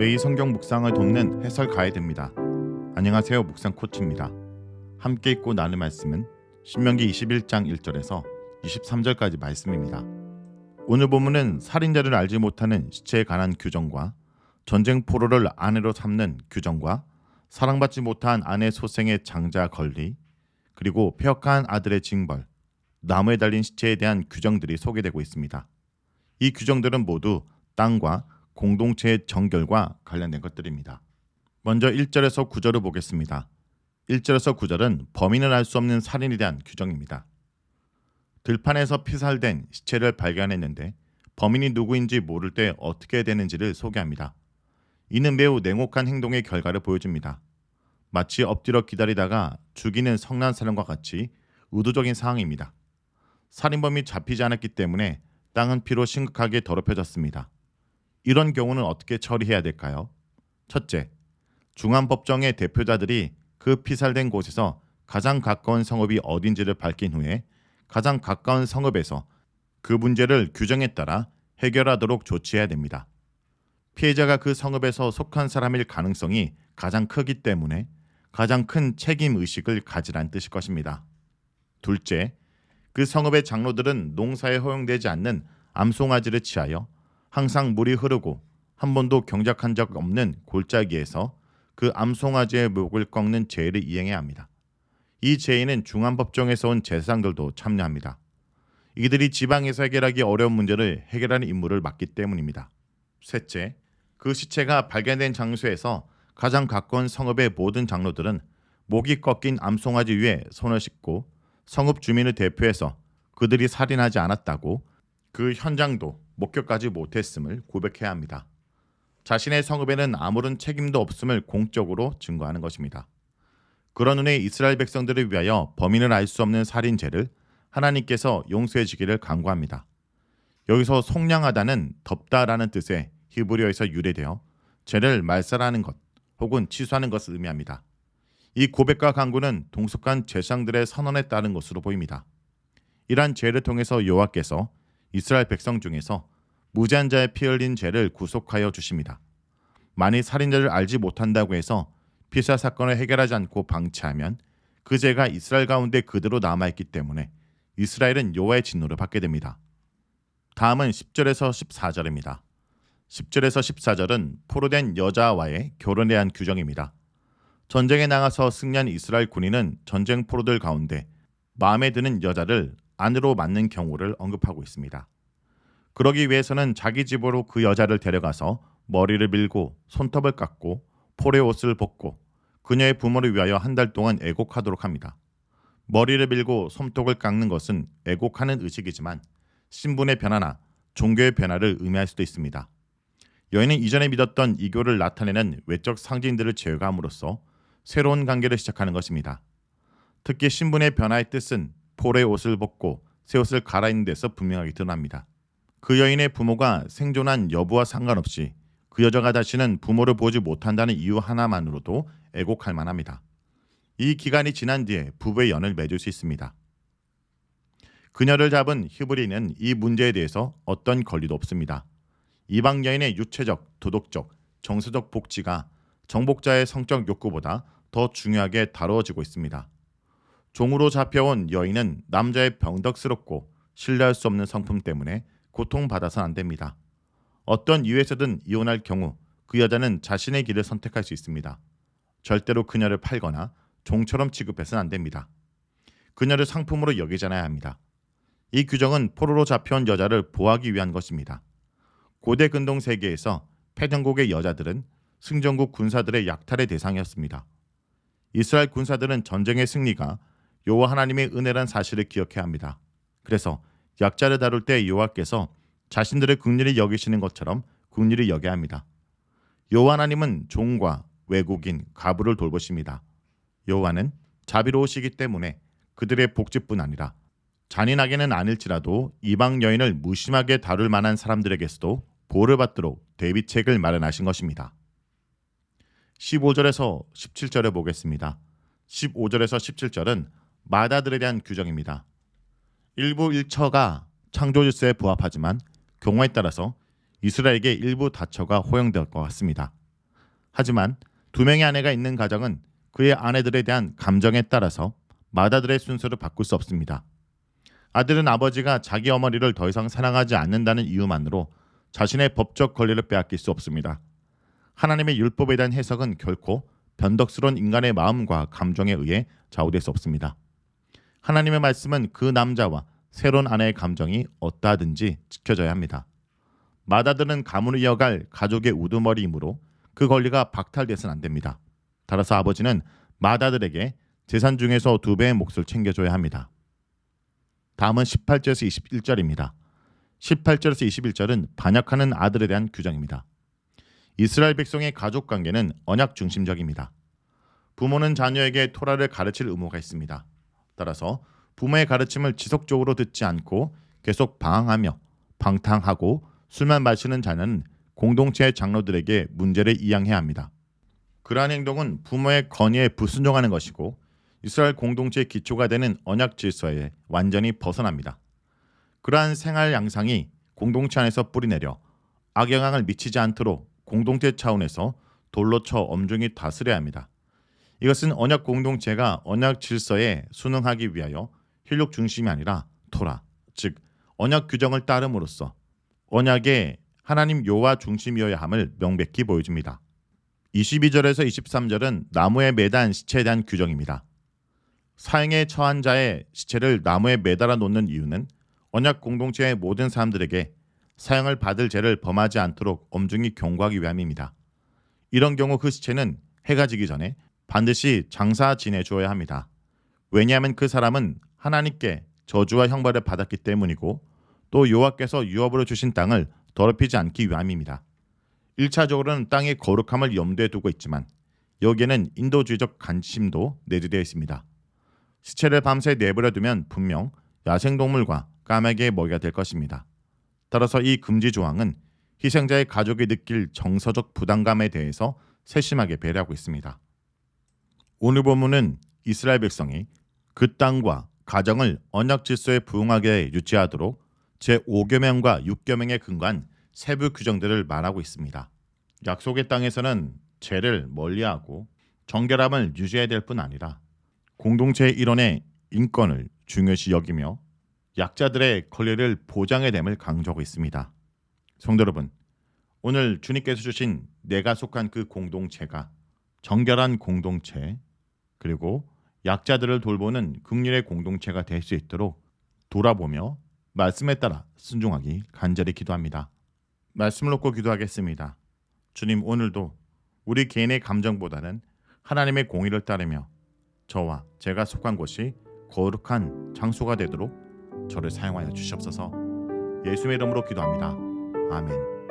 매일 성경 묵상을 돕는 해설 가이드입니다. 안녕하세요, 묵상 코치입니다. 함께 읽고 나눌 말씀은 신명기 21장 1절에서 23절까지 말씀입니다. 오늘 본문은 살인자를 알지 못하는 시체에 관한 규정과 전쟁 포로를 아내로 삼는 규정과 사랑받지 못한 아내 소생의 장자 권리, 그리고 폐역한 아들의 징벌, 나무에 달린 시체에 대한 규정들이 소개되고 있습니다. 이 규정들은 모두 땅과 공동체의 정결과 관련된 것들입니다. 먼저 1절에서 9절을 보겠습니다. 1절에서 9절은 범인을 알 수 없는 살인에 대한 규정입니다. 들판에서 피살된 시체를 발견했는데 범인이 누구인지 모를 때 어떻게 해야 되는지를 소개합니다. 이는 매우 냉혹한 행동의 결과를 보여줍니다. 마치 엎드려 기다리다가 죽이는 성난 사람과 같이 의도적인 상황입니다. 살인범이 잡히지 않았기 때문에 땅은 피로 심각하게 더럽혀졌습니다. 이런 경우는 어떻게 처리해야 될까요? 첫째, 중앙법정의 대표자들이 그 피살된 곳에서 가장 가까운 성읍이 어딘지를 밝힌 후에 가장 가까운 성읍에서 그 문제를 규정에 따라 해결하도록 조치해야 됩니다. 피해자가 그 성읍에서 속한 사람일 가능성이 가장 크기 때문에 가장 큰 책임의식을 가지란 뜻일 것입니다. 둘째, 그 성읍의 장로들은 농사에 허용되지 않는 암송아지를 취하여 항상 물이 흐르고 한 번도 경작한 적 없는 골짜기에서 그 암송아지의 목을 꺾는 제의를 이행해야 합니다. 이 제의는 중앙법정에서 온 제사장들도 참여합니다. 이들이 지방에서 해결하기 어려운 문제를 해결하는 임무를 맡기 때문입니다. 셋째, 그 시체가 발견된 장소에서 가장 가까운 성읍의 모든 장로들은 목이 꺾인 암송아지 위에 손을 씻고 성읍 주민을 대표해서 그들이 살인하지 않았다고, 그 현장도 목격하지 못했음을 고백해야 합니다. 자신의 성읍에는 아무런 책임도 없음을 공적으로 증거하는 것입니다. 그런 후에 이스라엘 백성들을 위하여 범인을 알 수 없는 살인죄를 하나님께서 용서해 주기를 간구합니다. 여기서 속량하다는 덮다라는 뜻의 히브리어에서 유래되어 죄를 말살하는 것 혹은 취소하는 것을 의미합니다. 이 고백과 간구는 동속한 제사장들의 선언에 따른 것으로 보입니다. 이러한 죄를 통해서 여호와께서 이스라엘 백성 중에서 무죄한 자의 피 흘린 죄를 구속하여 주십니다. 만일 살인자를 알지 못한다고 해서 피살 사건을 해결하지 않고 방치하면 그 죄가 이스라엘 가운데 그대로 남아있기 때문에 이스라엘은 여호와의 진노를 받게 됩니다. 다음은 10절에서 14절입니다. 10절에서 14절은 포로된 여자와의 결혼에 대한 규정입니다. 전쟁에 나가서 승리한 이스라엘 군인은 전쟁 포로들 가운데 마음에 드는 여자를 아내로 맞는 경우를 언급하고 있습니다. 그러기 위해서는 자기 집으로 그 여자를 데려가서 머리를 밀고 손톱을 깎고 포로의 옷을 벗고 그녀의 부모를 위하여 한 달 동안 애곡하도록 합니다. 머리를 밀고 손톱을 깎는 것은 애곡하는 의식이지만 신분의 변화나 종교의 변화를 의미할 수도 있습니다. 여인은 이전에 믿었던 이교를 나타내는 외적 상징들을 제거함으로써 새로운 관계를 시작하는 것입니다. 특히 신분의 변화의 뜻은 포로의 옷을 벗고 새 옷을 갈아입는 데서 분명하게 드러납니다. 그 여인의 부모가 생존한 여부와 상관없이 그 여자가 다시는 부모를 보지 못한다는 이유 하나만으로도 애곡할 만합니다. 이 기간이 지난 뒤에 부부의 연을 맺을 수 있습니다. 그녀를 잡은 히브리는 이 문제에 대해서 어떤 권리도 없습니다. 이방 여인의 유체적, 도덕적, 정서적 복지가 정복자의 성적 욕구보다 더 중요하게 다루어지고 있습니다. 종으로 잡혀온 여인은 남자의 병덕스럽고 신뢰할 수 없는 성품 때문에 고통받아서는 안 됩니다. 어떤 이유에서든 이혼할 경우 그 여자는 자신의 길을 선택할 수 있습니다. 절대로 그녀를 팔거나 종처럼 취급해서는 안 됩니다. 그녀를 상품으로 여기지 않아야 합니다. 이 규정은 포로로 잡혀온 여자를 보호하기 위한 것입니다. 고대 근동 세계에서 패전국의 여자들은 승전국 군사들의 약탈의 대상이었습니다. 이스라엘 군사들은 전쟁의 승리가 여호와 하나님의 은혜란 사실을 기억해야 합니다. 그래서 약자를 다룰 때 여호와께서 자신들을 긍휼히 여기시는 것처럼 긍휼히 여겨야 합니다. 여호와 하나님은 종과 외국인, 가부를 돌보십니다. 여호와는 자비로우시기 때문에 그들의 복지뿐 아니라 잔인하게는 아닐지라도 이방 여인을 무심하게 다룰 만한 사람들에게서도 보호를 받도록 대비책을 마련하신 것입니다. 15절에서 17절에 보겠습니다. 15절에서 17절은 마다들에 대한 규정입니다. 일부 일처가 창조 질서에 부합하지만 경우에 따라서 이스라엘에게 일부 다처가 허용될 것 같습니다. 하지만 두 명의 아내가 있는 가정은 그의 아내들에 대한 감정에 따라서 맏아들의 순서를 바꿀 수 없습니다. 아들은 아버지가 자기 어머니를 더 이상 사랑하지 않는다는 이유만으로 자신의 법적 권리를 빼앗길 수 없습니다. 하나님의 율법에 대한 해석은 결코 변덕스러운 인간의 마음과 감정에 의해 좌우될 수 없습니다. 하나님의 말씀은 그 남자와 새로운 아내의 감정이 어떠하든지 지켜져야 합니다. 맏아들은 가문을 이어갈 가족의 우두머리이므로 그 권리가 박탈돼서는 안 됩니다. 따라서 아버지는 맏아들에게 재산 중에서 2배의 몫을 챙겨줘야 합니다. 다음은 18절에서 21절입니다. 18절에서 21절은 반역하는 아들에 대한 규정입니다. 이스라엘 백성의 가족 관계는 언약 중심적입니다. 부모는 자녀에게 토라를 가르칠 의무가 있습니다. 따라서 부모의 가르침을 지속적으로 듣지 않고 계속 방황하며 방탕하고 술만 마시는 자녀는 공동체의 장로들에게 문제를 이양해야 합니다. 그러한 행동은 부모의 건의에 불순종하는 것이고 이스라엘 공동체의 기초가 되는 언약 질서에 완전히 벗어납니다. 그러한 생활 양상이 공동체 안에서 뿌리내려 악영향을 미치지 않도록 공동체 차원에서 돌로 쳐 엄중히 다스려야 합니다. 이것은 언약 공동체가 언약 질서에 순응하기 위하여 혈육 중심이 아니라 토라, 즉 언약 규정을 따름으로써 언약의 하나님 여호와 중심이어야 함을 명백히 보여줍니다. 22절에서 23절은 나무에 매단 시체에 대한 규정입니다. 사형에 처한 자의 시체를 나무에 매달아 놓는 이유는 언약 공동체의 모든 사람들에게 사형을 받을 죄를 범하지 않도록 엄중히 경고하기 위함입니다. 이런 경우 그 시체는 해가 지기 전에 반드시 장사 지내주어야 합니다. 왜냐하면 그 사람은 하나님께 저주와 형벌을 받았기 때문이고 또 여호와께서 유업으로 주신 땅을 더럽히지 않기 위함입니다. 1차적으로는 땅의 거룩함을 염두에 두고 있지만 여기에는 인도주의적 관심도 내재되어 있습니다. 시체를 밤새 내버려두면 분명 야생동물과 까마귀의 먹이가 될 것입니다. 따라서 이 금지 조항은 희생자의 가족이 느낄 정서적 부담감에 대해서 세심하게 배려하고 있습니다. 오늘 본문은 이스라엘 백성이 그 땅과 가정을 언약 질서에 부응하게 유지하도록 제5계명과 6계명에 근거한 세부 규정들을 말하고 있습니다. 약속의 땅에서는 죄를 멀리하고 정결함을 유지해야 될 뿐 아니라 공동체의 일원의 인권을 중요시 여기며 약자들의 권리를 보장해야 됨을 강조하고 있습니다. 성도 여러분, 오늘 주님께서 주신 내가 속한 그 공동체가 정결한 공동체 그리고 약자들을 돌보는 긍휼의 공동체가 될 수 있도록 돌아보며 말씀에 따라 순종하기 간절히 기도합니다. 말씀을 놓고 기도하겠습니다. 주님, 오늘도 우리 개인의 감정보다는 하나님의 공의를 따르며 저와 제가 속한 곳이 거룩한 장소가 되도록 저를 사용하여 주시옵소서. 예수의 이름으로 기도합니다. 아멘.